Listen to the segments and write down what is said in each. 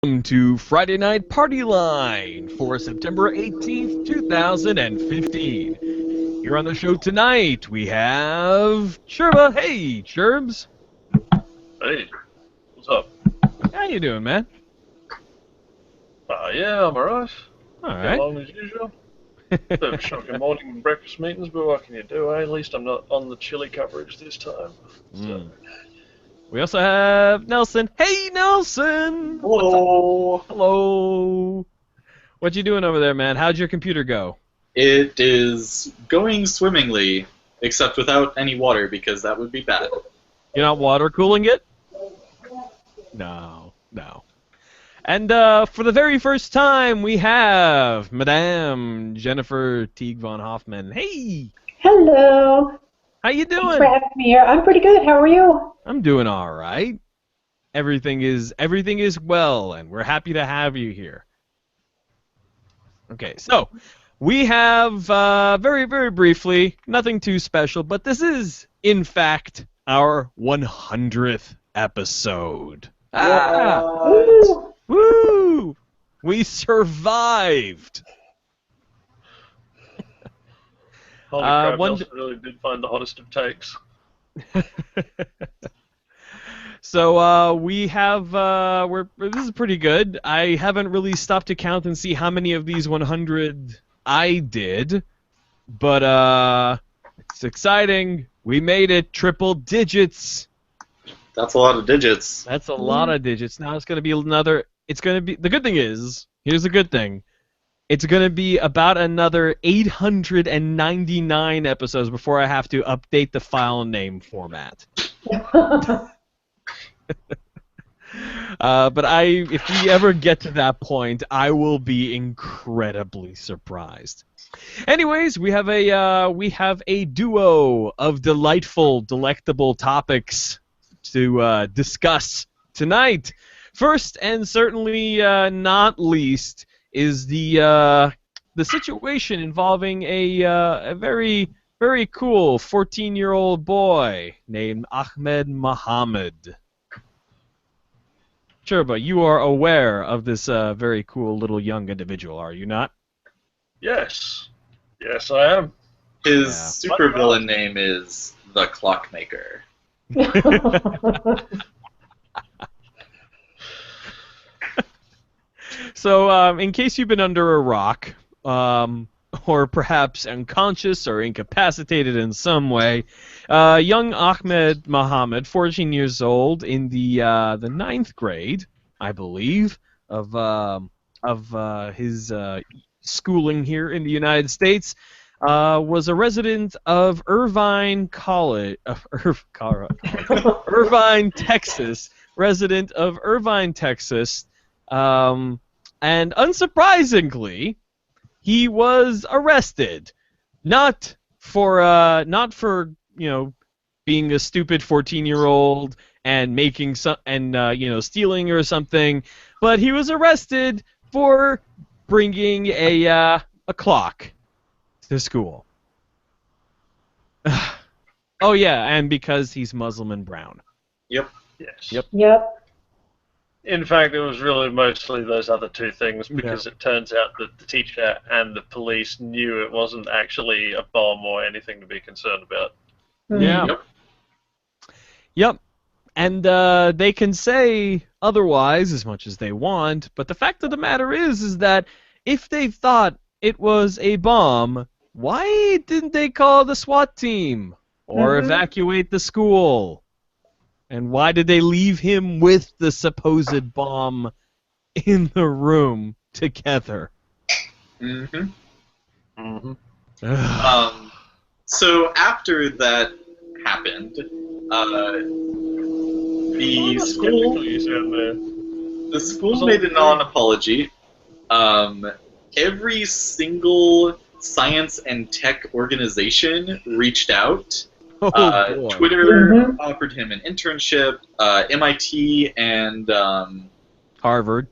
Welcome to Friday Night Party Line for September 18th, 2015. Here on the show tonight, we have Sherba. Hey, Sherbs. Hey, what's up? How you doing, man? Yeah, I'm alright. All Get right. along as usual. Bit of shocking morning and breakfast meetings, but what can you do, eh? At least I'm not on the chilly coverage this time. So. We also have Nelson. Hey, Nelson. Hello. Hello. What you doing over there, man? How'd your computer go? It is going swimmingly, except without any water, because that would be bad. You're not water cooling it? No. And for the very first time, we have Madame Jennifer Teague von Hoffman. Hey, Hello. how you Thanks doing? for having me here. I'm pretty good. How are you? I'm doing all right. Everything is well, and we're happy to have you here. Okay, so we have very briefly, nothing too special, but this is in fact our 100th episode. Woo. Woo! We survived. Holy crap, one Nelson really did find the hottest of takes. So we have this is pretty good. I haven't really stopped to count and see how many of these 100 I did, but it's exciting. We made it, triple digits. That's a lot of digits. That's a lot of digits. Now it's going to be another. It's going to be. The good thing is, here's the good thing. It's going to be about another 899 episodes before I have to update the file name format. But if we ever get to that point, I will be incredibly surprised. Anyways, we have a duo of delectable topics to discuss tonight. First, and certainly not least, is the situation involving a very cool 14-year-old boy named Ahmed Mohammed. Sherba, you are aware of this very cool little young individual, are you not? Yes. Yes, I am. His Yeah. supervillain name is the Clockmaker. So, in case you've been under a rock, or perhaps unconscious or incapacitated in some way, young Ahmed Mohammed, 14 years old, in the 9th grade, I believe, of his schooling here in the United States, was a resident of Irvine College, Irvine, Texas, resident of Irvine, Texas. And unsurprisingly, he was arrested, not for being a stupid 14-year-old and making stealing or something, but he was arrested for bringing a clock to school. Oh yeah, and because he's Muslim and brown. Yep. Yes. Yep. In fact, it was really mostly those other two things, because it turns out that the teacher and the police knew it wasn't actually a bomb or anything to be concerned about. Yeah. Yep. And they can say otherwise as much as they want, but the fact of the matter is that if they thought it was a bomb, why didn't they call the SWAT team or evacuate the school? And why did they leave him with the supposed bomb in the room together? Mm-hmm. Mm-hmm. So after that happened, the school made a non-apology. Every single science and tech organization reached out. Twitter offered him an internship. MIT and Harvard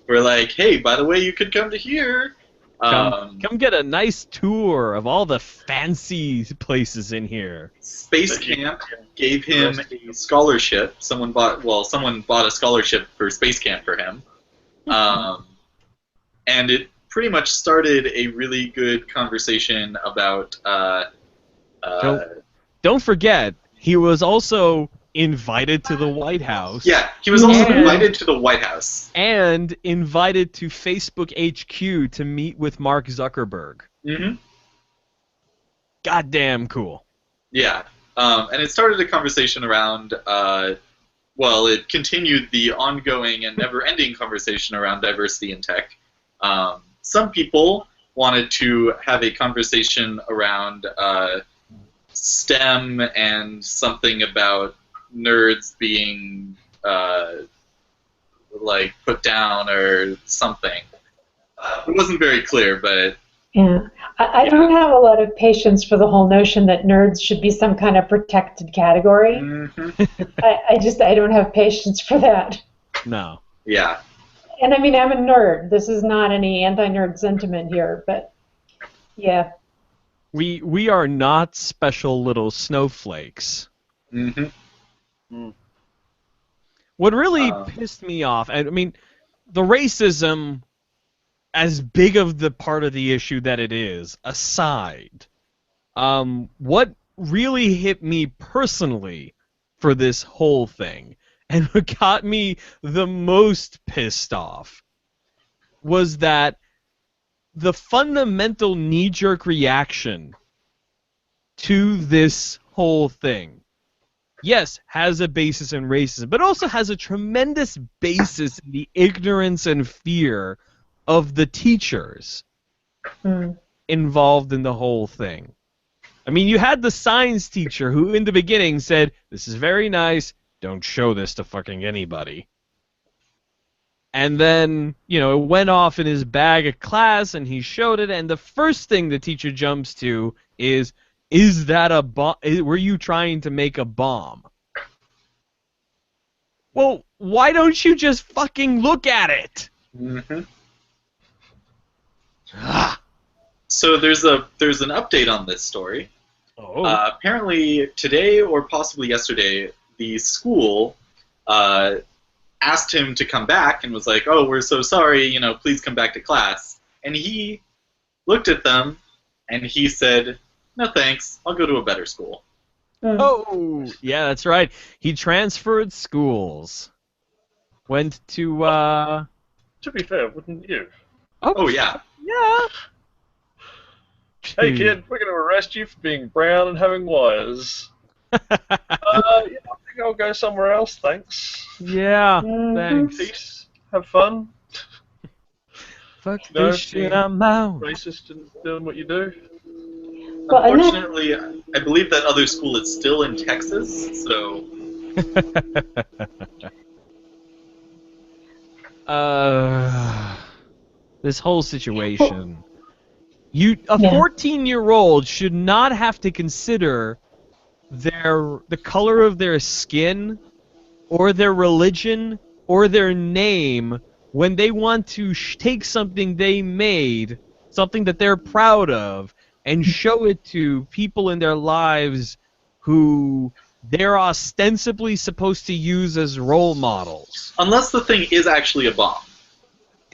were like, hey, by the way, you could come to here. Come get a nice tour of all the fancy places in here. Space Camp gave him a scholarship. Someone bought a scholarship for Space Camp for him. And it pretty much started a really good conversation about Don't forget, he was also invited to the White House. Yeah, he was also invited to the White House. And invited to Facebook HQ to meet with Mark Zuckerberg. Mm-hmm. Goddamn cool. Yeah, and it started a conversation around, it continued the ongoing and never-ending conversation around diversity in tech. Some people wanted to have a conversation around STEM and something about nerds being put down or something. It wasn't very clear, but Yeah, I don't have a lot of patience for the whole notion that nerds should be some kind of protected category. mm-hmm. I don't have patience for that. No. Yeah. And I mean, I'm a nerd. This is not any anti-nerd sentiment here, but yeah. We are not special little snowflakes. Mm-hmm. What really pissed me off, I mean, the racism, as big of the part of the issue that it is, aside, what really hit me personally for this whole thing, and what got me the most pissed off, was that the fundamental knee-jerk reaction to this whole thing, yes, has a basis in racism, but also has a tremendous basis in the ignorance and fear of the teachers involved in the whole thing. I mean, you had the science teacher who in the beginning said, "This is very nice, don't show this to fucking anybody." And then, it went off in his bag of class and he showed it, and the first thing the teacher jumps to is that a bomb? Were you trying to make a bomb? Well, why don't you just fucking look at it? Mm-hmm. So there's an update on this story. Oh. Apparently today or possibly yesterday, the school asked him to come back and was like, "Oh, we're so sorry, please come back to class." And he looked at them and he said, "No thanks, I'll go to a better school." Oh, yeah, that's right. He transferred schools. Went to, To be fair, wouldn't you? Oh yeah. Yeah. Hey kid, we're going to arrest you for being brown and having wires. I think I'll go somewhere else, thanks. Yeah, thanks. Peace. Have fun. Fuck this shit, I'm out. Racist and doing what you do. Well, Unfortunately, I believe that other school is still in Texas, so... This whole situation. A 14-year-old should not have to consider the color of their skin, or their religion, or their name when they want to take something they made, something that they're proud of, and show it to people in their lives who they're ostensibly supposed to use as role models. Unless the thing is actually a bomb.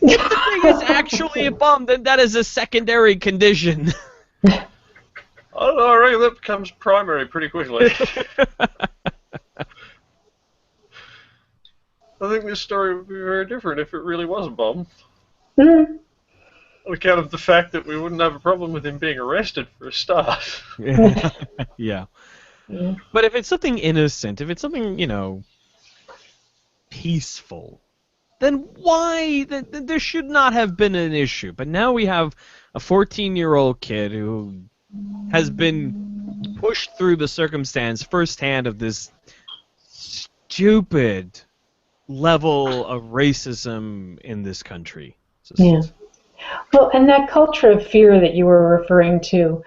If the thing is actually a bomb, then that is a secondary condition. I don't know, I reckon that becomes primary pretty quickly. I think this story would be very different if it really was a bomb. On account of the fact that we wouldn't have a problem with him being arrested for a start. Yeah. But if it's something innocent, if it's something, peaceful, then why? There should not have been an issue. But now we have a 14-year-old kid who has been pushed through the circumstance firsthand of this stupid level of racism in this country. Yeah. Well, and that culture of fear that you were referring to,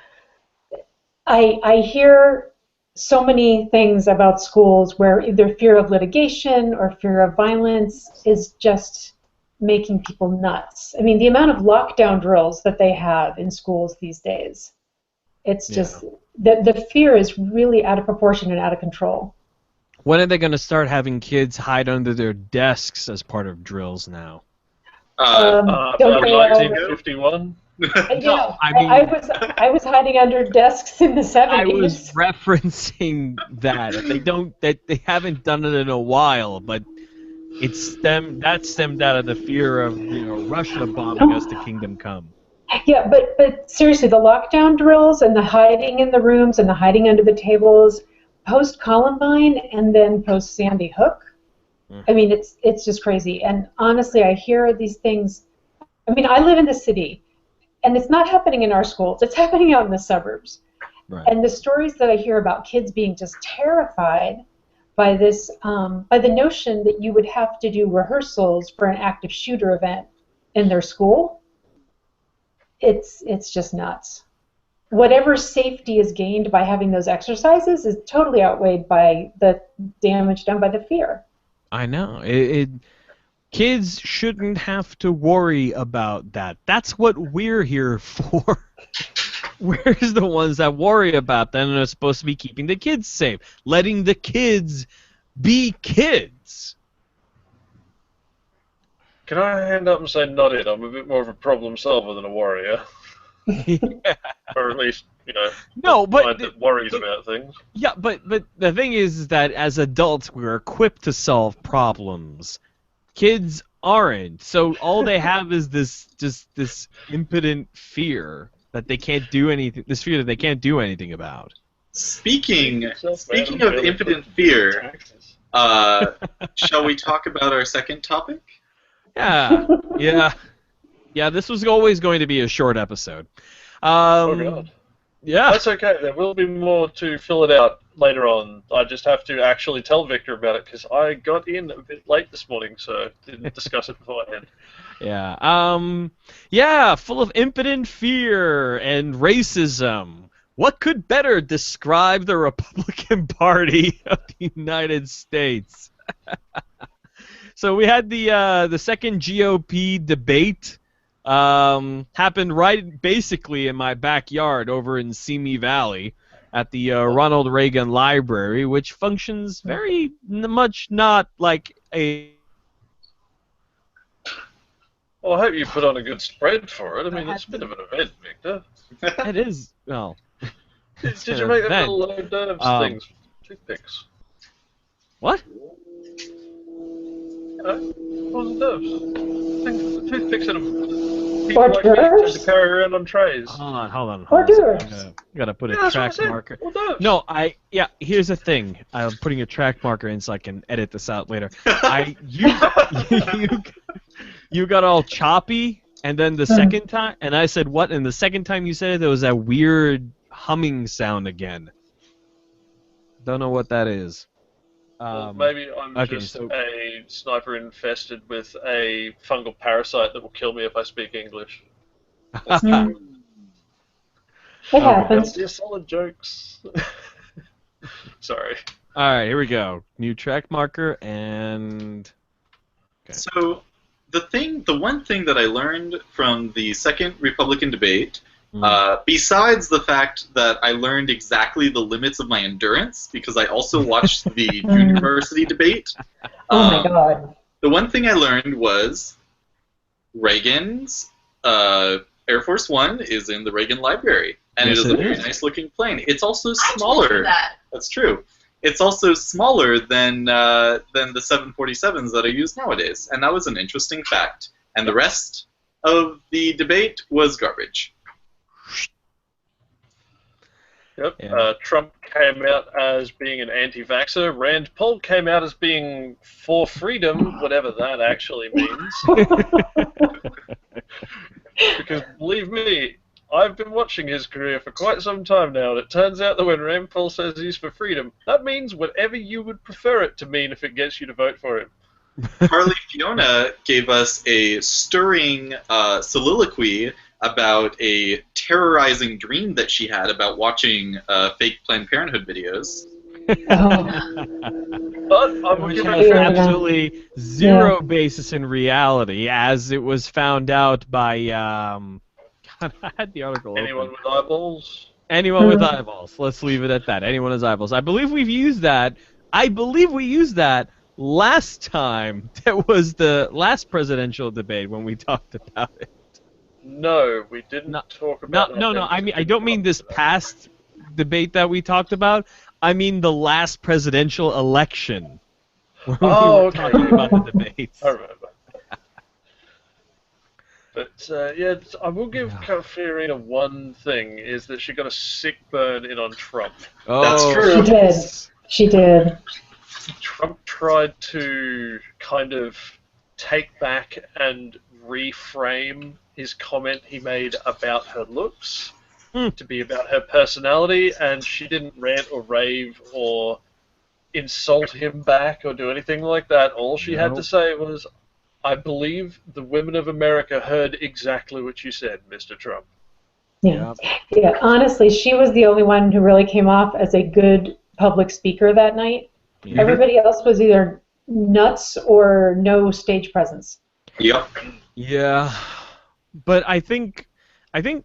I hear so many things about schools where either fear of litigation or fear of violence is just making people nuts. I mean, the amount of lockdown drills that they have in schools these days, it's just, the fear is really out of proportion and out of control. When are they going to start having kids hide under their desks as part of drills now? Don't they 1951? Yeah, I mean, I was hiding under desks in the 70s. I was referencing that they haven't done it in a while, but that stemmed out of the fear of Russia bombing us to Kingdom Come. Yeah, but seriously, the lockdown drills and the hiding in the rooms and the hiding under the tables, post Columbine and then post Sandy Hook. I mean, it's just crazy. And honestly, I hear these things. I mean, I live in the city, and it's not happening in our schools. It's happening out in the suburbs. Right. And the stories that I hear about kids being just terrified by this, by the notion that you would have to do rehearsals for an active shooter event in their school, it's just nuts. Whatever safety is gained by having those exercises is totally outweighed by the damage done by the fear. I know. Kids shouldn't have to worry about that. That's what we're here for. We're the ones that worry about that and are supposed to be keeping the kids safe, letting the kids be kids. Can I hand up and say not it? I'm a bit more of a problem solver than a warrior. Yeah. Or at least, No, but that worries about things. Yeah, but the thing is that as adults we're equipped to solve problems. Kids aren't. So all they have is this impotent fear that they can't do anything. This fear that they can't do anything about. Speaking of impotent fear, shall we talk about our second topic? Yeah. This was always going to be a short episode. Oh God. Yeah. That's okay. There will be more to fill it out later on. I just have to actually tell Victor about it because I got in a bit late this morning, so didn't discuss it beforehand. Yeah. Full of impotent fear and racism. What could better describe the Republican Party of the United States? So we had the second GOP debate. Happened right basically in my backyard over in Simi Valley at the Ronald Reagan Library, which functions very much not like a... Well, I hope you put on a good spread for it. I mean, it's a bit of an event, Victor. It is, well... Did you make that little low nerves things? Toothpicks. What? What was the nerves? Things, toothpicks that people Hors like me d'oeuvres? tend to carry around on trays. Hold on. Hors d'oeuvres. Gotta put a Yeah, that's what I track said. marker. Hors d'oeuvres. No, here's the thing. I'm putting a track marker in so I can edit this out later. You got all choppy, and then the second time, and I said what? And the second time you said it, there was that weird humming sound again. Don't know what that is. Well, maybe I'm just a sniper infested with a fungal parasite that will kill me if I speak English. It happens. They're solid jokes. Sorry. All right, here we go. New track marker and. Okay. So the one thing that I learned from the second Republican debate, besides the fact that I learned exactly the limits of my endurance, because I also watched the university debate. Oh my God. The one thing I learned was Reagan's Air Force One is in the Reagan Library, and Yes, it is a very nice looking plane. It's also smaller. That's true. It's also smaller than the 747s that are used nowadays, and that was an interesting fact. And the rest of the debate was garbage. Yep. Yeah. Trump came out as being an anti-vaxxer. Rand Paul came out as being for freedom, whatever that actually means. Because believe me, I've been watching his career for quite some time now, and it turns out that when Rand Paul says he's for freedom, that means whatever you would prefer it to mean if it gets you to vote for him. Harley Fiona gave us a stirring soliloquy about a terrorizing dream that she had about watching fake Planned Parenthood videos. But I will Which give has it absolutely zero basis in reality, as it was found out by God, I had the article anyone open. with eyeballs. Anyone with eyeballs. Let's leave it at that. Anyone with eyeballs. I believe we've used that. I believe we used that last time. That was the last presidential debate when we talked about it. No, we didn't No, talk no, about no, no. I mean, I don't mean this past debate that we talked about. I mean the last presidential election when we Oh, were okay. talking about the debates. I remember. But yeah, I will give Fiorina one thing, is that she got a sick burn in on Trump. That's Oh, true. She did. She did. Trump tried to kind of take back and reframe his comment he made about her looks to be about her personality, and she didn't rant or rave or insult him back or do anything like that. All she had to say was, I believe the women of America heard exactly what you said, Mr. Trump. Yeah. Yeah. Honestly, she was the only one who really came off as a good public speaker that night. Yeah. Everybody else was either nuts or no stage presence. Yep. Yeah, but I think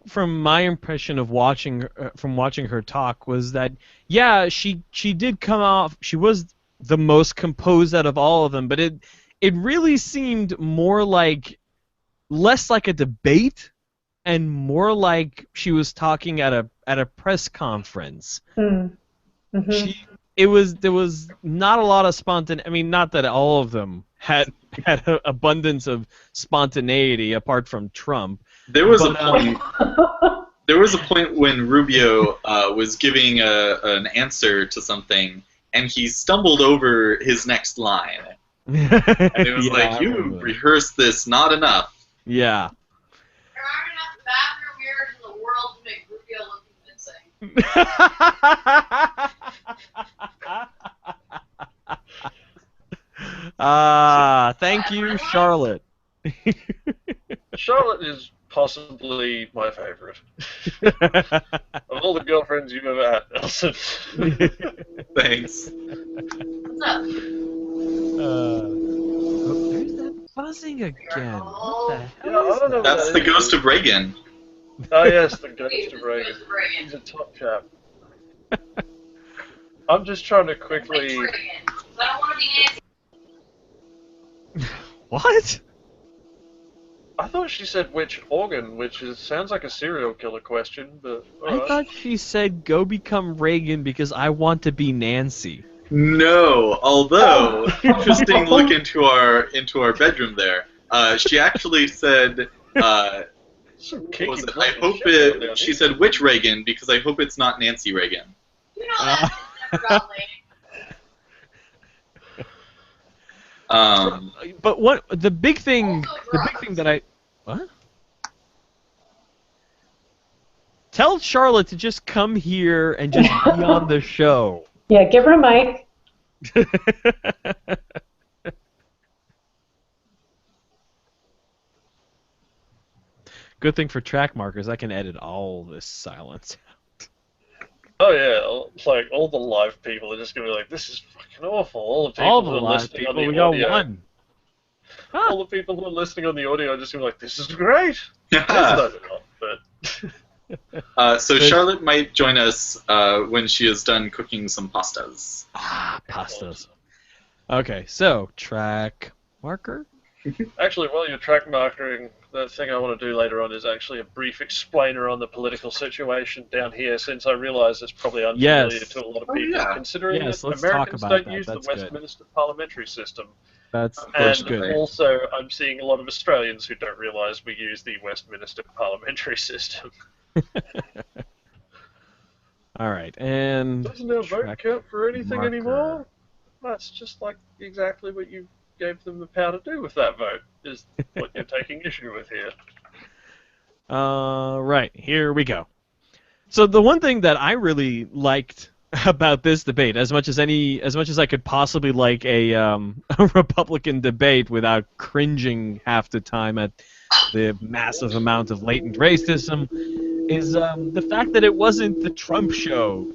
from my impression of watching her talk was that she did come off, she was the most composed out of all of them, but it really seemed less like a debate and more like she was talking at a press conference. Mm-hmm. There was not a lot of spontaneity. I mean, not that all of them had an abundance of spontaneity apart from Trump. There was a point. There was a point when Rubio was giving an answer to something, and he stumbled over his next line. And it was like, you rehearsed this not enough. Yeah. There aren't enough bathroom mirrors in the world to make Rubio look convincing. Thank you, Charlotte. Charlotte is possibly my favorite. Of all the girlfriends you've ever had, Nelson. Thanks. What's up? There's that buzzing again. What the hell Yeah, I don't know. That's the ghost of Reagan. Oh yes, the ghost of Reagan. He's a top chap. I'm just trying to quickly. I don't want to be Nancy. What? I thought she said which organ, sounds like a serial killer question, but. I thought she said go become Reagan because I want to be Nancy. No, although interesting look into our bedroom there. She actually said, what was it? I hope it. She said which Reagan because I hope it's not Nancy Reagan. You know that never got laid. But what the big thing that I what? Tell Charlotte to just come here and just be on the show. Yeah, give her a mic. Good thing for track markers, I can edit all this silence out. Oh yeah, like all the live people are just gonna be like, "This is fucking awful." All the people who are live listening people, on the we got audio, one. all the people who are listening on the audio are just gonna be like, "This is great." Yeah. That's not but So Charlotte might join us when she is done cooking some pastas. Pastas. Okay, so track marker. actually, while you're track marking, the thing I want to do later on is actually a brief explainer on the political situation down here, since I realise it's probably unfamiliar to a lot of people, considering Yes, that let's talk Americans about don't that. use That's the good. Westminster parliamentary system. That's And good. also, I'm seeing a lot of Australians who don't realise we use the Westminster parliamentary system. All right, and Doesn't our vote track count for anything marker. anymore? That's just like exactly what you gave them the power to do with that vote, is what you're taking issue with here. Right, here we go. So the one thing that I really liked about this debate, as much as I could possibly like a Republican debate without cringing half the time at the massive amount of latent racism, is the fact that it wasn't the Trump show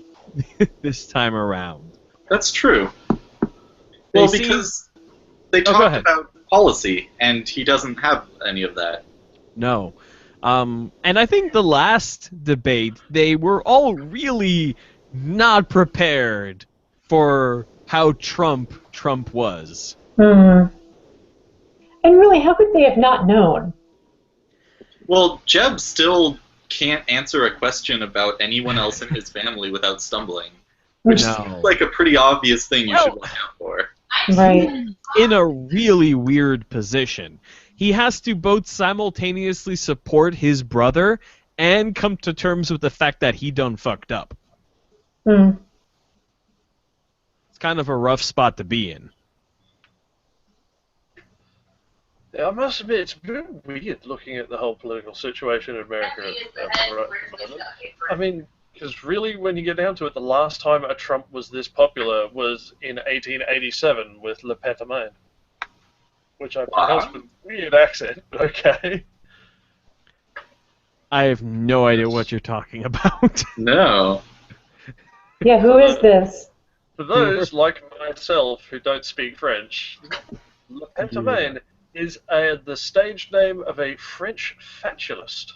this time around. That's true. They Well, seem- because they go talked ahead. about policy, and he doesn't have any of that. No. And I think the last debate, they were all really not prepared for how Trump was. Hmm. And really, how could they have not known? Well, Jeb still can't answer a question about anyone else in his family without stumbling, which No. seems like a pretty obvious thing you should watch out for. Right. In a really weird position. He has to both simultaneously support his brother and come to terms with the fact that he done fucked up. Hmm. It's kind of a rough spot to be in. Yeah, I must admit, it's a bit weird looking at the whole political situation in America right at the moment. I mean, because really, when you get down to it, the last time a Trump was this popular was in 1887 with Le Pétamine, which I pronounced with a weird accent, but okay. I have no idea what you're talking about. No. Yeah, who is this? For those like myself who don't speak French, Le Pétamine is the stage name of a French fatulist,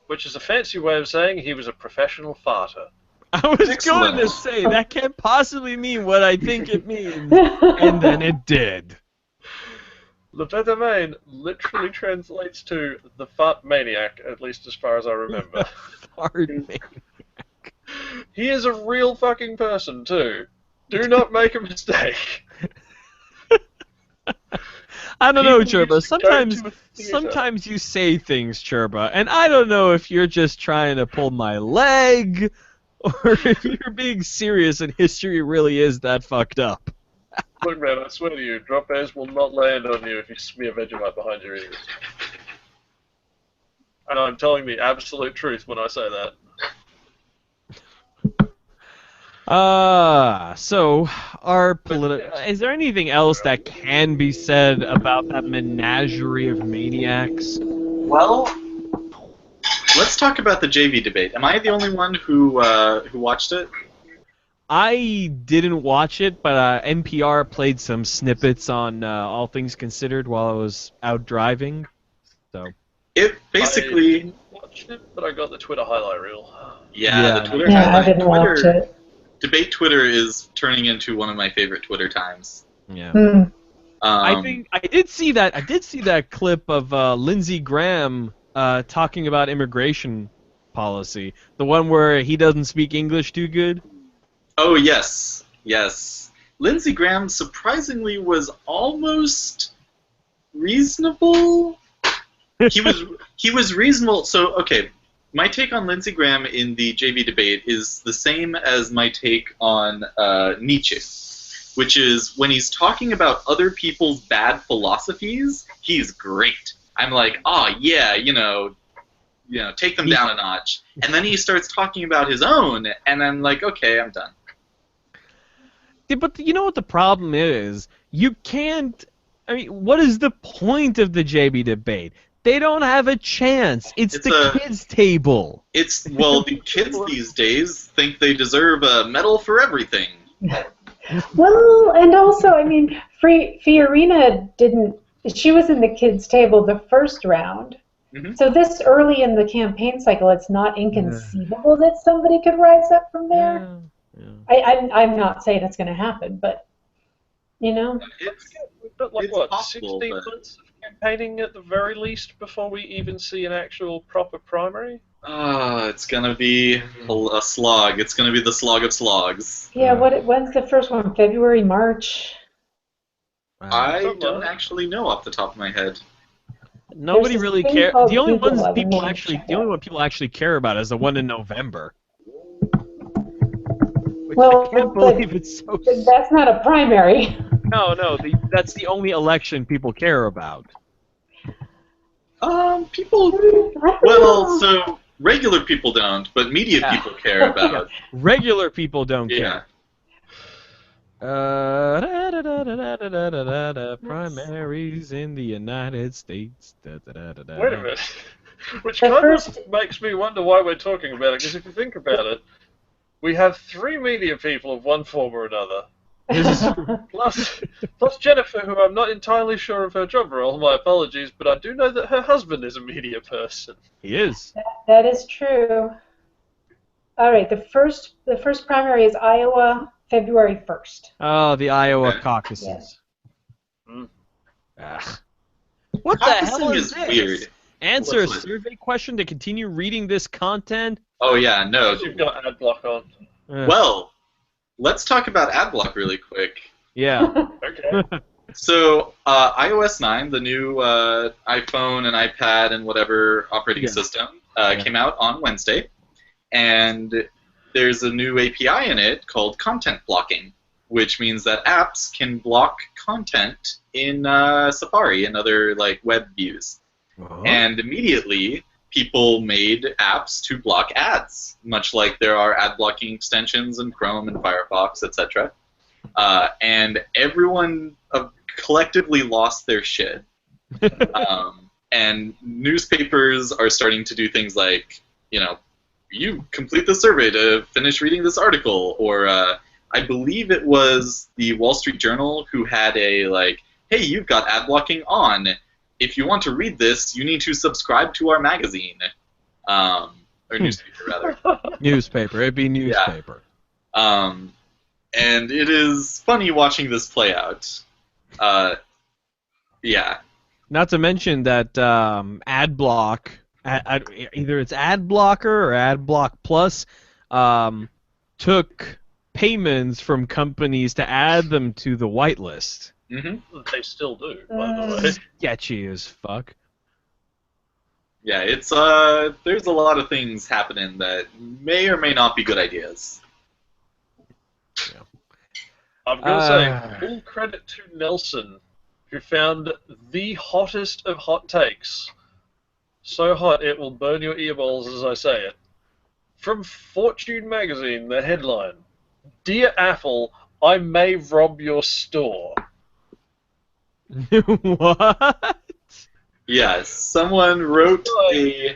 which is a fancy way of saying he was a professional farter. I was Excellent. going to say, that can't possibly mean what I think it means. And then it did. Le Pétamine literally translates to the fart maniac, at least as far as I remember. Pardon me. He is a real fucking person, too. Do not make a mistake. I don't know, People Churba. used to go to a theater. Sometimes you say things, Churba, and I don't know if you're just trying to pull my leg, or if you're being serious and history really is that fucked up. Look, man, I swear to you, drop airs will not land on you if you smear Vegemite behind your ears. And I'm telling the absolute truth when I say that. So our is there anything else that can be said about that menagerie of maniacs? Well, let's talk about the JV debate. Am I the only one who watched it? I didn't watch it, but NPR played some snippets on All Things Considered while I was out driving. So It I basically, didn't watch it, but I got the Twitter highlight reel. yeah, Yeah. the Twitter Yeah, I highlight. didn't watch Twitter, it. Debate Twitter is turning into one of my favorite Twitter times. yeah. Hmm. I think I did see that. I did see that clip of Lindsey Graham talking about immigration policy. The one where he doesn't speak English too good. Oh yes, yes. Lindsey Graham surprisingly was almost reasonable. He was reasonable. So okay, my take on Lindsey Graham in the JV debate is the same as my take on Nietzsche, which is when he's talking about other people's bad philosophies, he's great. I'm like, oh yeah, take them down a notch. And then he starts talking about his own, and I'm like, okay, I'm done. Yeah, but you know what the problem is? You can't. I mean, what is the point of the JB debate? They don't have a chance. It's the kids' table. Well, the kids these days think they deserve a medal for everything. Well, and also, I mean, Fiorina didn't. She was in the kids' table the first round. Mhm. So this early in the campaign cycle, it's not inconceivable that somebody could rise up from there. Yeah. I'm not saying it's going to happen, but We've got like It's what, possible, 16 but- months of campaigning at the very least before we even see an actual proper primary? It's gonna be a slog. It's gonna be the slog of slogs. yeah, when's the first one? February, March? I Something don't like that. actually know off the top of my head. Nobody There's this really thing cares. called The only Google ones I've been people meaning to actually, check the only out. one people actually care about is the one in November. Which Well, I can't but believe it's so. that's not a primary. No, that's the only election people care about. People. I don't Well, know. so regular people don't, but media Yeah. people care about. Regular people don't Yeah. care. Primaries in the United States. Wait a minute. Which The kind first- of makes me wonder why we're talking about it, because if you think about it, we have 3 media people of one form or another. This is Plus Jennifer, who I'm not entirely sure of her job role. My apologies, but I do know that her husband is a media person. he is. That is true. All right, the first primary is Iowa, February 1st. Oh, the Iowa Okay. caucuses. Mm. Ugh. What the hell Caucusing is is this? weird. Answer a What's it? survey question to continue reading this content? Oh yeah, no. Because you've got ad block on. Ugh. Well, let's talk about AdBlock really quick. Yeah. Okay. So, iOS 9, the new iPhone and iPad and whatever operating Yeah. system, Yeah. came out on Wednesday, and there's a new API in it called content blocking, which means that apps can block content in Safari and other like web views. Uh-huh. And immediately, people made apps to block ads, much like there are ad blocking extensions in Chrome and Firefox, etc. And everyone collectively lost their shit. And newspapers are starting to do things like, you complete the survey to finish reading this article, or I believe it was the Wall Street Journal who had a hey, you've got ad blocking on. If you want to read this, you need to subscribe to our magazine, or newspaper rather. Newspaper. It'd be newspaper. And it is funny watching this play out. Yeah. Not to mention that ad block, either it's ad blocker or ad block plus, took payments from companies to add them to the whitelist. Mm-hmm. They still do, by the way. Sketchy as fuck. Yeah, it's there's a lot of things happening that may or may not be good ideas. I'm going to say full credit to Nelson, who found the hottest of hot takes. So hot it will burn your earballs as I say it. From Fortune magazine, the headline, "Dear Apple, I may rob your store." What? Yes, someone wrote a...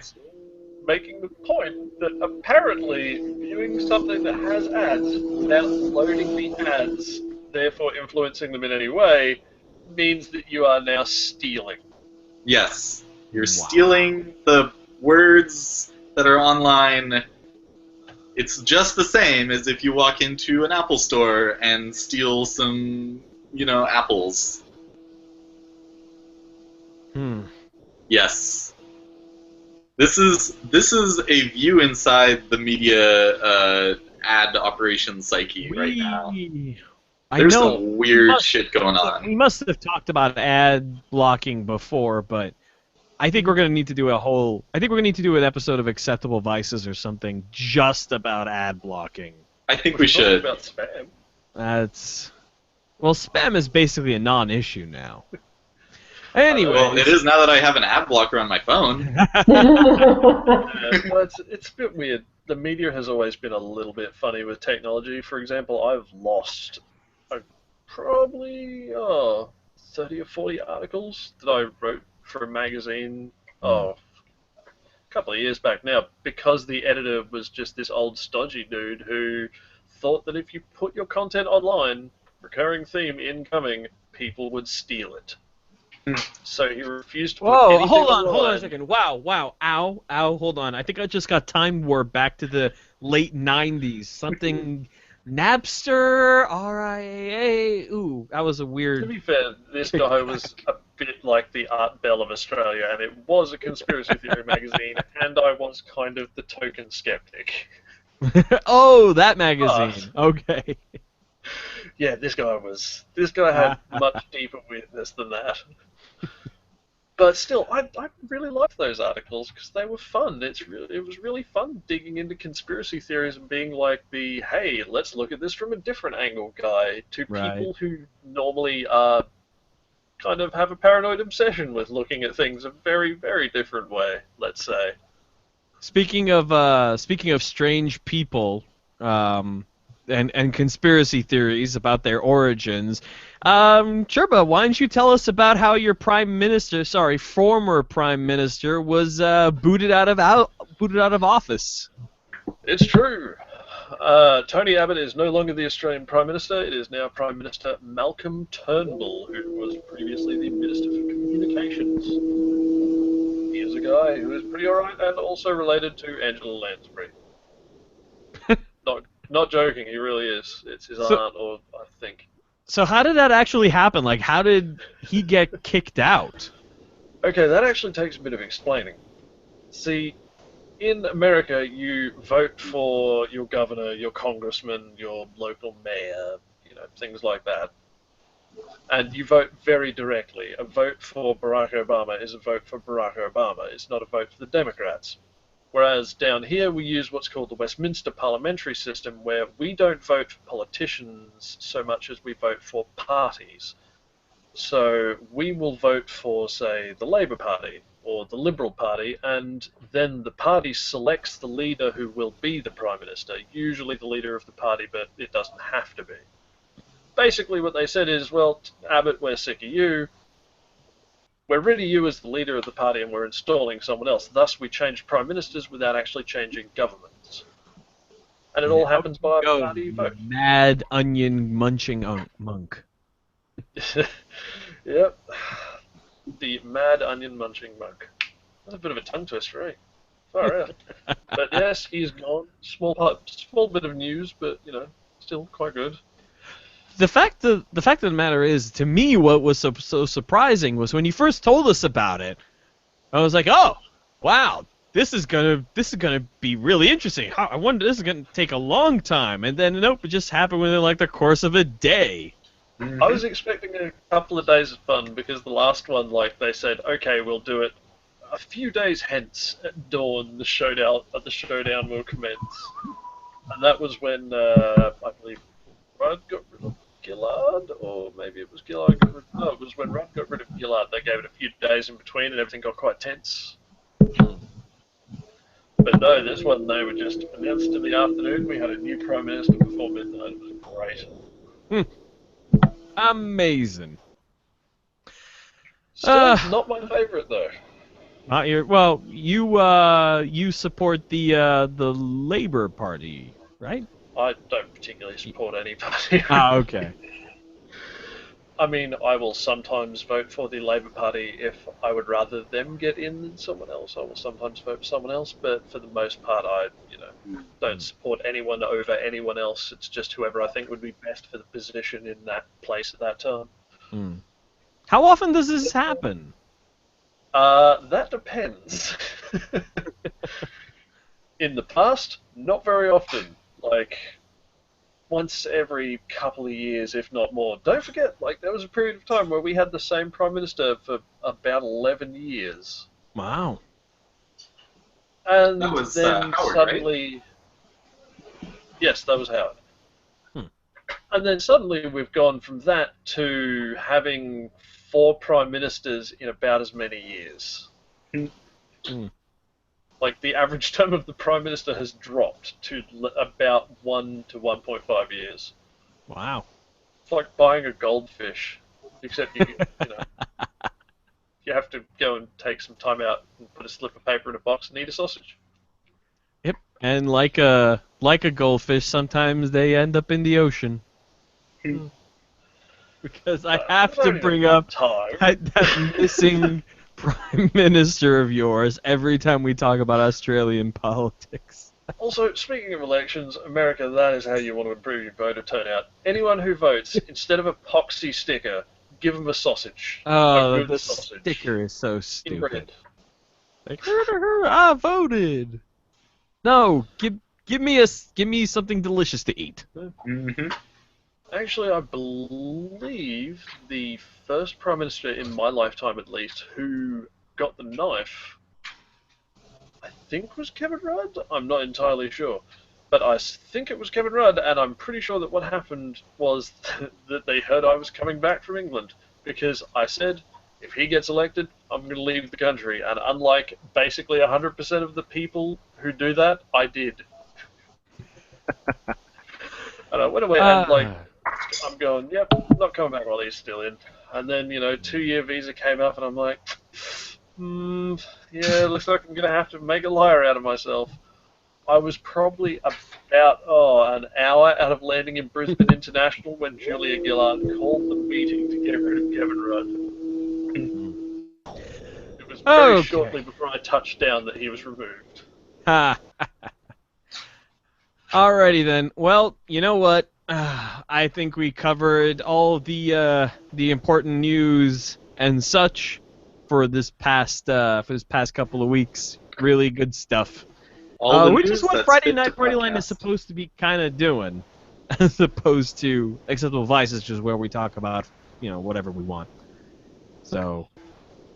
Making the point that apparently viewing something that has ads without loading the ads, therefore influencing them in any way, means that you are now stealing. Yes, you're Wow. stealing the words that are online. It's just the same as if you walk into an Apple store and steal some, apples. Yes. This is a view inside the media ad operations psyche right now. I There's know some weird shit going on. we must have talked about ad blocking before, but I think we're gonna need to do an episode of Acceptable Vices or something just about ad blocking. I think we Talking should. about spam. Spam is basically a non-issue now. Anyway, Well, it is now that I have an ad blocker on my phone. Well, it's a bit weird. The media has always been a little bit funny with technology. For example, I've lost probably 30 or 40 articles that I wrote for a magazine a couple of years back now, because the editor was just this old stodgy dude who thought that if you put your content online, recurring theme incoming, people would steal it. So he refused to put whoa, anything hold on online. a second. Wow, ow, hold on. I think I just got time warped back to the late 90s. Something Napster, RIAA. Ooh, that was a To weird... be fair, this guy was a bit like the Art Bell of Australia, and it was a conspiracy theory magazine, and I was kind of the token skeptic. Oh, that magazine. Okay. Yeah, this guy had much deeper weirdness than that. But still, I really liked those articles because they were fun. It was really fun digging into conspiracy theories and being like the, hey, let's look at this from a different angle guy, to Right. people who normally kind of have a paranoid obsession with looking at things a very, very different way, let's say. Speaking of strange people, and conspiracy theories about their origins, Chirba, why don't you tell us about how your former prime minister was booted out of office? It's true. Tony Abbott is no longer the Australian Prime Minister. It is now Prime Minister Malcolm Turnbull, who was previously the Minister for Communications. He is a guy who is pretty alright and also related to Angela Lansbury. Not joking, he really is. It's his aunt, or I think. So how did that actually happen? Like, how did he get kicked out? Okay, that actually takes a bit of explaining. See, in America, you vote for your governor, your congressman, your local mayor, things like that. And you vote very directly. A vote for Barack Obama is a vote for Barack Obama. It's not a vote for the Democrats. Whereas down here, we use what's called the Westminster parliamentary system, where we don't vote for politicians so much as we vote for parties. So we will vote for, say, the Labour Party or the Liberal Party, and then the party selects the leader who will be the Prime Minister, usually the leader of the party, but it doesn't have to be. Basically what they said is, well, Abbott, we're sick of you. We're rid of you as the leader of the party and we're installing someone else. Thus, we change prime ministers without actually changing governments. And it all happens by a party vote. Mad onion munching monk. Yep. The mad onion munching monk. That's a bit of a tongue twister, eh? Far out. But yes, he's gone. Small bit of news, but, still quite good. The fact of the matter is, to me, what was so surprising was when you first told us about it. I was like, "Oh, wow, this is gonna be really interesting. I wonder, this is gonna take a long time." And then nope, it just happened within like the course of a day. I was expecting a couple of days of fun because the last one, like they said, okay, we'll do it a few days hence at dawn. The showdown will commence, and that was when I believe Rudd got rid of Gillard, or maybe it was Gillard got rid of... No, it was when Rudd got rid of Gillard. They gave it a few days in between and everything got quite tense. But no, this one they were just announced in the afternoon. We had a new Prime Minister before midnight. It was great. Amazing. Still not my favourite though. Not your... Well, you support the Labour Party, right? I don't particularly support any party. Okay. I mean, I will sometimes vote for the Labour Party if I would rather them get in than someone else. I will sometimes vote for someone else, but for the most part, I, don't support anyone over anyone else. It's just whoever I think would be best for the position in that place at that time. How often does this happen? That depends. In the past, not very often. Like, once every couple of years, if not more. Don't forget, there was a period of time where we had the same Prime Minister for about 11 years. Wow. And that was then Howard, suddenly... Right? Yes, that was Howard. And then suddenly we've gone from that to having 4 Prime Ministers in about as many years. Like, the average term of the Prime Minister has dropped to about 1 to 1.5 years. Wow. It's like buying a goldfish, except you have to go and take some time out and put a slip of paper in a box and eat a sausage. Yep. And like a goldfish, sometimes they end up in the ocean. Because I have to bring up that missing Prime Minister of yours every time we talk about Australian politics. Also, speaking of elections, America, that is how you want to improve your voter turnout. Anyone who votes, instead of a poxy sticker, give them a sausage. Oh, the sticker is so stupid. Like, I voted. No, give me something delicious to eat. Actually, I believe the first Prime Minister in my lifetime, at least, who got the knife, I think was Kevin Rudd? I'm not entirely sure. But I think it was Kevin Rudd, and I'm pretty sure that what happened was that they heard I was coming back from England, because I said, if he gets elected, I'm going to leave the country. And unlike basically 100% of the people who do that, I did. And I went away and, I'm going, yep, not coming back while he's still in. And then, 2-year visa came up, and I'm like, yeah, looks like I'm going to have to make a liar out of myself. I was probably about an hour out of landing in Brisbane International when Julia Gillard called the meeting to get rid of Kevin Rudd. It was very shortly before I touched down that he was removed. Ha. Alrighty then. Well, you know what? I think we covered all the important news and such for this past couple of weeks. Really good stuff. Which is what Friday Night Partyline is supposed to be kind of doing, as opposed to Acceptable Vices, which is where we talk about, whatever we want. So,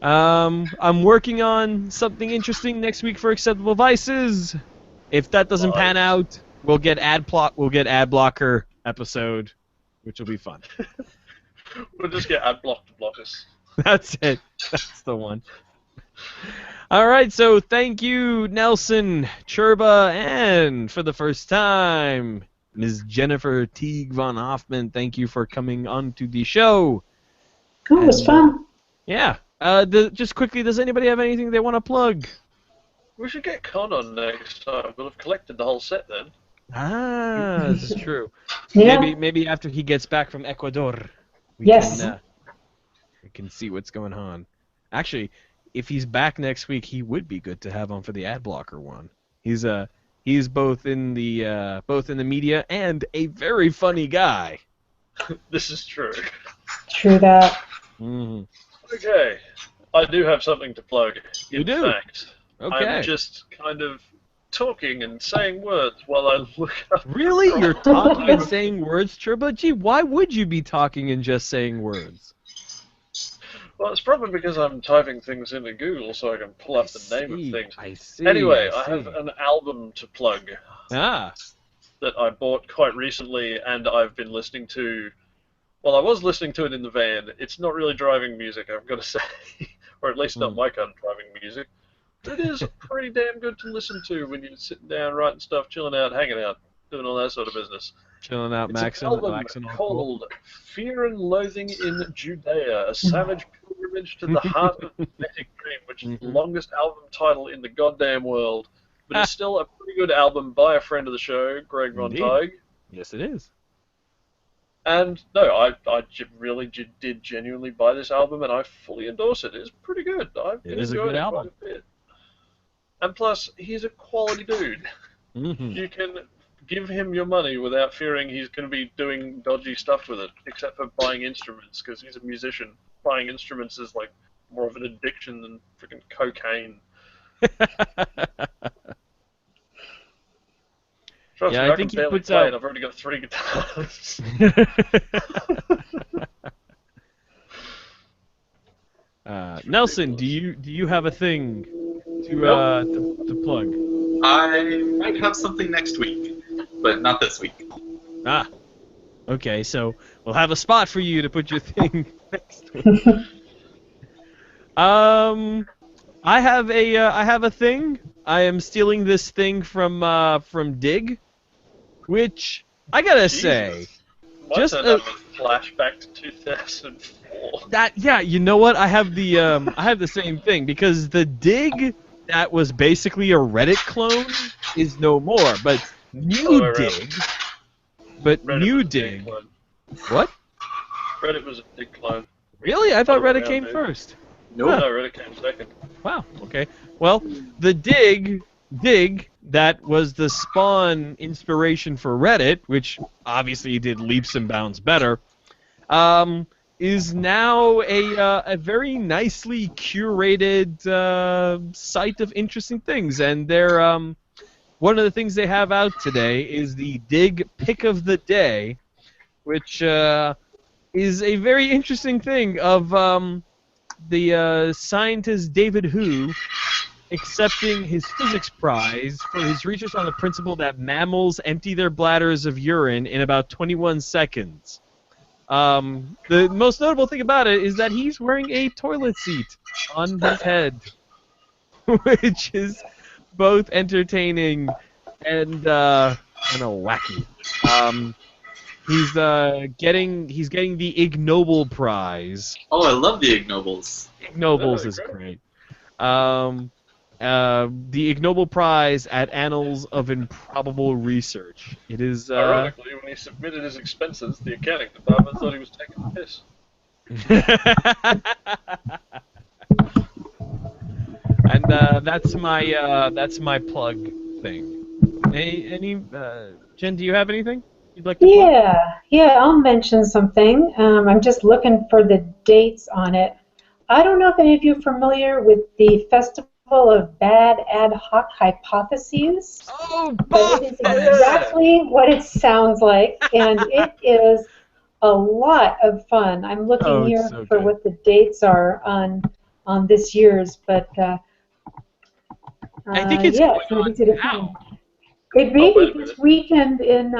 I'm working on something interesting next week for Acceptable Vices. If that doesn't pan out, we'll get ad blocker episode, which will be fun. We'll just get ad block to block us. That's it. That's the one. All right, so thank you, Nelson, Churba, and for the first time, Ms. Jennifer Teague von Hoffman. Thank you for coming onto the show. Oh, it was fun. Yeah. Just quickly, does anybody have anything they want to plug? We should get Con on next time. We'll have collected the whole set then. Ah, this is true. Yeah. Maybe after he gets back from Ecuador, we can see what's going on. Actually, if he's back next week, he would be good to have on for the ad blocker one. He's both in the media and a very funny guy. This is true. True that. Mm-hmm. Okay, I do have something to plug. In fact, okay. I'm just kind of talking and saying words while I look up. Really? You're talking and saying words, Churba? Gee, why would you be talking and just saying words? Well, it's probably because I'm typing things into Google so I can pull up the name of things. I see. Anyway, I have an album to plug. Ah. That I bought quite recently and I've been listening to. Well, I was listening to it in the van. It's not really driving music, I've got to say. Or at least not my kind of driving music. But it is pretty damn good to listen to when you're sitting down, writing stuff, chilling out, hanging out, doing all that sort of business. Chilling out, It's an album called Fear and Loathing in Judea, a savage pilgrimage to the heart of the Genetic Dream, which is the longest album title in the goddamn world. But it's still a pretty good album by a friend of the show, Greg Von Teig. Yes, it is. And no, I really did genuinely buy this album, and I fully endorse it. It's pretty good. I've been enjoying it quite a bit. And plus, he's a quality dude. Mm-hmm. You can give him your money without fearing he's going to be doing dodgy stuff with it, except for buying instruments, because he's a musician. Buying instruments is like more of an addiction than freaking cocaine. Trust me, I think he puts out. I've already got 3 guitars. Nelson, do you have a thing to plug? I might have something next week, but not this week. Ah, okay. So we'll have a spot for you to put your thing next week. I have a thing. I am stealing this thing from Dig, which I gotta say, just a flashback to 2004. You know what? I have the same thing because the Dig that was basically a Reddit clone is no more, but New Dig. But New Dig. What? Reddit was a Dig clone. Really? I thought Reddit came first. No, Reddit came second. Wow. Okay. Well, the Dig that was the spawn inspiration for Reddit, which obviously did leaps and bounds better, is now a very nicely curated site of interesting things. And they're one of the things they have out today is the Dig Pick of the Day, which is a very interesting thing of the scientist David Hu accepting his physics prize for his research on the principle that mammals empty their bladders of urine in about 21 seconds. The most notable thing about it is that he's wearing a toilet seat on his head, which is both entertaining and wacky. He's getting the Ig Nobel Prize. Oh, I love the Ig Nobles. Ig Nobles is great. the ignoble prize at Annals of Improbable Research. It is. Ironically, when he submitted his expenses, the accounting department thought he was taking a piss. And that's my plug thing. Any Jen, do you have anything you'd like to plug? Yeah, I'll mention something. I'm just looking for the dates on it. I don't know if any of you are familiar with the Festival of Bad Ad Hoc Hypotheses, Oh, but it is Buffett! exactly what it sounds like, and it is a lot of fun. I'm looking Oh, it's here so for good. what the dates are on this year's, but I think it's yeah, going it's not on easy to find. now. It may Oh, wait be a this minute. weekend in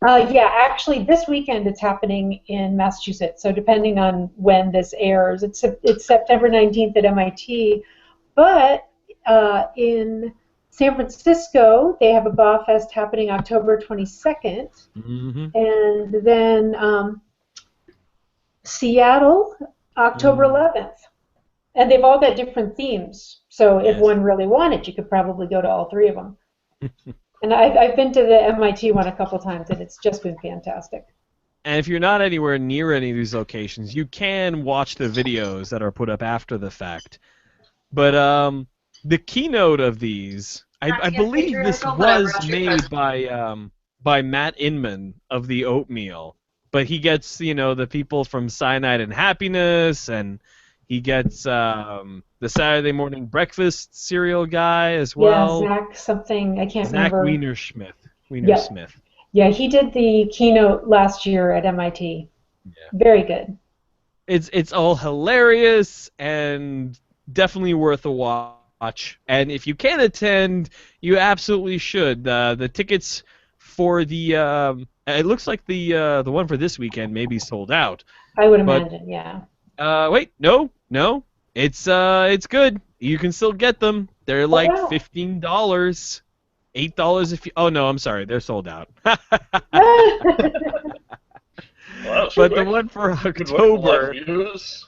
yeah, actually, this weekend it's happening in Massachusetts. So depending on when this airs, it's September 19th at MIT. But in San Francisco, they have a Baugh Fest happening October 22nd, Mm-hmm. and then Seattle, October 11th. And they've all got different themes. So if Yes. one really wanted, you could probably go to all three of them. And I've been to the MIT one a couple times, and it's just been fantastic. And if you're not anywhere near any of these locations, you can watch the videos that are put up after the fact. But the keynote of these, I believe this was made by Matt Inman of the Oatmeal. But he gets, the people from Cyanide and Happiness, and he gets the Saturday Morning Breakfast cereal guy as well. Yeah, Zach something, I can't Zach remember. Wienersmith. Yeah, he did the keynote last year at MIT. Yeah. Very good. It's all hilarious and definitely worth a watch. And if you can attend, you absolutely should. The tickets for the it looks like the one for this weekend may be sold out. I would But imagine, yeah. wait, no, it's good. You can still get them. They're like wow. $15, $8 if you. Oh no, I'm sorry, they're sold out. Wow, that's But quick. the one for Good work, live October. viewers.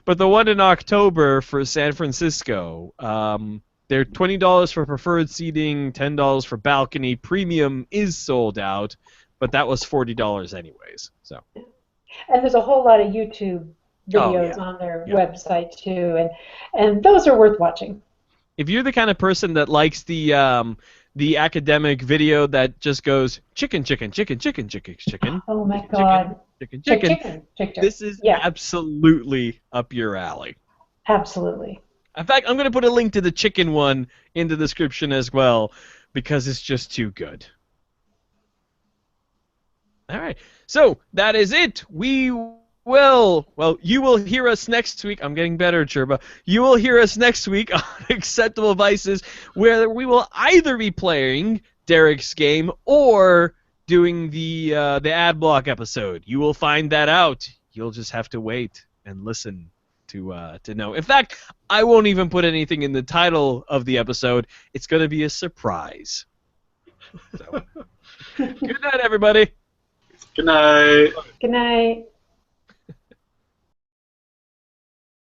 But the one in October for San Francisco, they're $20 for preferred seating, $10 for balcony. Premium is sold out, but that was $40 anyways. So. And there's a whole lot of YouTube videos on their website too, and those are worth watching. If you're the kind of person that likes the academic video that just goes chicken, chicken, chicken, chicken, chicken, chicken. Oh my God. Chicken, chicken. This is absolutely up your alley. Absolutely. In fact, I'm going to put a link to the chicken one in the description as well because it's just too good. All right. So that is it. You will hear us next week. I'm getting better, Chirba. You will hear us next week on Acceptable Vices, where we will either be playing Derek's game or doing the ad block episode. You will find that out. You'll just have to wait and listen to know. In fact, I won't even put anything in the title of the episode. It's going to be a surprise. So, good night, everybody. Good night. Good night.